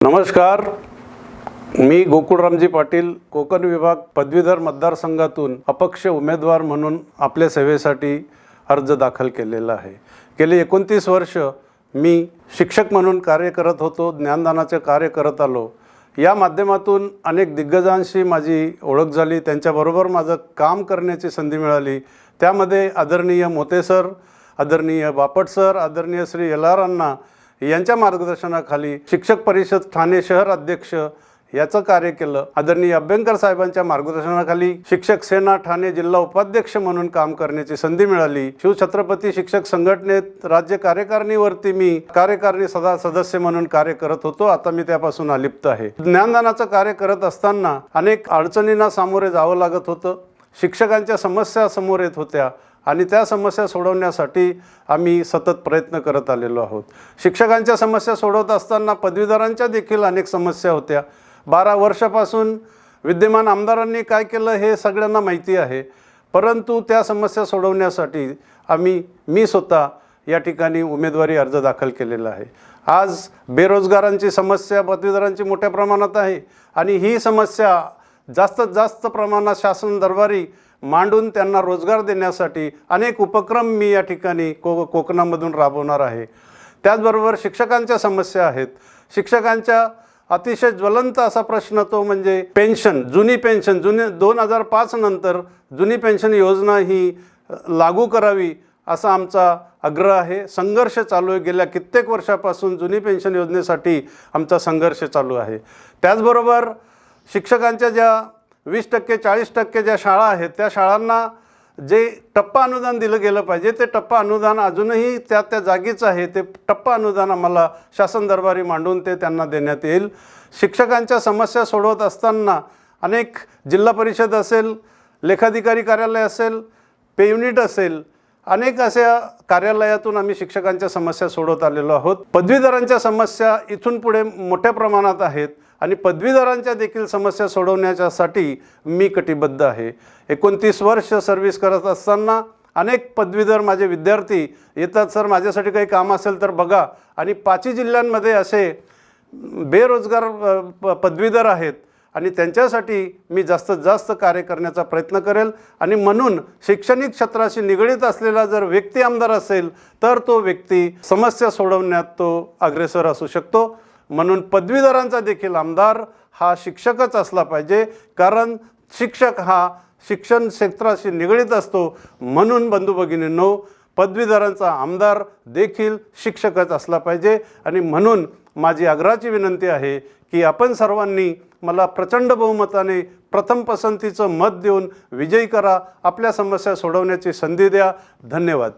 नमस्कार, मी गोकुळरामजी पाटील कोकण विभाग पदवीधर मतदारसंघातून अपक्ष उमेदवार म्हणून आपल्या सेवेसाठी अर्ज दाखल केलेला आहे। गेली 29 वर्ष मी शिक्षक म्हणून कार्य करत होतो, ज्ञानदानाचे कार्य करत आलो। या माध्यमातून अनेक दिग्गजांशी माझी ओळख झाली, त्यांच्याबरोबर माझं काम करण्याची संधी मिळाली। त्यामध्ये आदरणीय मोते सर, आदरणीय बापट सर, आदरणीय श्री एल.आर. अण्णा यांच्या मार्गदर्शनाखाली शिक्षक परिषद ठाणे शहर अध्यक्ष याचं कार्य केलं। आदरणीय अभ्यंकर साहेबांच्या मार्गदर्शनाखाली शिक्षक सेना ठाणे जिल्हा उपाध्यक्ष म्हणून काम करण्याची संधी मिळाली। शिवछत्रपती शिक्षक संघटनेत राज्य कार्यकारिणीवरती मी कार्यकारिणी सदस्य म्हणून कार्य करत होतो। आता मी त्यापासून अलिप्त आहे। ज्ञानदानाचं कार्य करत असताना अनेक अडचणींना सामोरे जावं लागत होतं। शिक्षकांच्या समस्या समोर येत होत्या आणि त्या समस्या सोडवण्यासाठी आम्ही सतत प्रयत्न करत आलेलो आहोत। शिक्षकांच्या समस्या सोडवत असताना पदवीधरांच्या देखील अनेक समस्या होत्या। 12 वर्षापासून विद्यमान आमदारांनी काय केलं हे सगळ्यांना माहिती आहे, परंतु त्या समस्या सोडवण्यासाठी मी स्वतः या ठिकाणी उमेदवारी अर्ज दाखल केलेला आहे। आज बेरोजगारांची समस्या पदवीधरांची मोठ्या प्रमाणात आहे आणि ही समस्या जास्तीत जास्त प्रमाणात शासन दरबारी मांडून त्यांना रोजगार देण्यासाठी अनेक उपक्रम मी या ठिकाणी कोकणामधून राबवणार आहे। त्याचबरोबर शिक्षकांच्या समस्या आहेत। शिक्षकांच्या अतिशय ज्वलंत असा प्रश्न तो म्हणजे पेन्शन, जुनी 2005 नंतर जुनी पेन्शन योजना ही लागू करावी असा आमचा आग्रह आहे। संघर्ष चालू आहे, गेल्या कित्येक वर्षापासून जुनी पेन्शन योजनेसाठी आमचा संघर्ष चालू आहे। त्याचबरोबर शिक्षकांच्या ज्या 20% 40% ज्या शाळा आहेत त्या शाळांना जे टप्पा अनुदान दिलं गेलं पाहिजे ते टप्पा अनुदान अजूनही त्या जागीच आहे। ते टप्पा अनुदान आम्हाला शासन दरबारी मांडून ते त्यांना देण्यात येईल। शिक्षकांच्या समस्या सोडवत असताना अनेक जिल्हा परिषद असेल, लेखाधिकारी कार्यालय असेल, पे युनिट असेल, अनेक अशा कार्यालयातून आम्ही शिक्षकांच्या समस्या सोडवत आलेलो आहोत। पदवीधरांच्या समस्या इथून पुढे मोठ्या प्रमाणात आहेत आणि पदवीधरांच्या देखील समस्या सोडवण्यासाठी मी कटिबद्ध आहे। 29 वर्ष सर्व्हिस करत असताना अनेक पदवीधर माझे विद्यार्थी येतात, सर माझ्यासाठी काही काम असेल तर बघा, आणि 5 जिल्ह्यांमध्ये असे बेरोजगार पदवीधर आहेत आणि त्यांच्यासाठी मी जास्तीत जास्त कार्य करण्याचा प्रयत्न करेल। आणि म्हणून शैक्षणिक क्षेत्राशी निगडीत असलेला जर व्यक्ती आमदार असेल तर तो व्यक्ती समस्या सोडवण्यात तो अग्रेसर असू शकतो। म्हणून पदवीधरांचा देखील आमदार हा शिक्षकच असला पाहिजे, कारण शिक्षक हा शिक्षण क्षेत्राशी निगडीत असतो। म्हणून बंधू भगिनींनो, पदवीधरांचा आमदार देखील शिक्षकच असला पाहिजे। आणि म्हणून माझी आग्रहाची विनंती आहे की आपण सर्वांनी मला प्रचंड बहुमताने प्रथम पसंतीचं मत देऊन विजयी करा, आपल्या समस्या सोडवण्याची संधी द्या। धन्यवाद।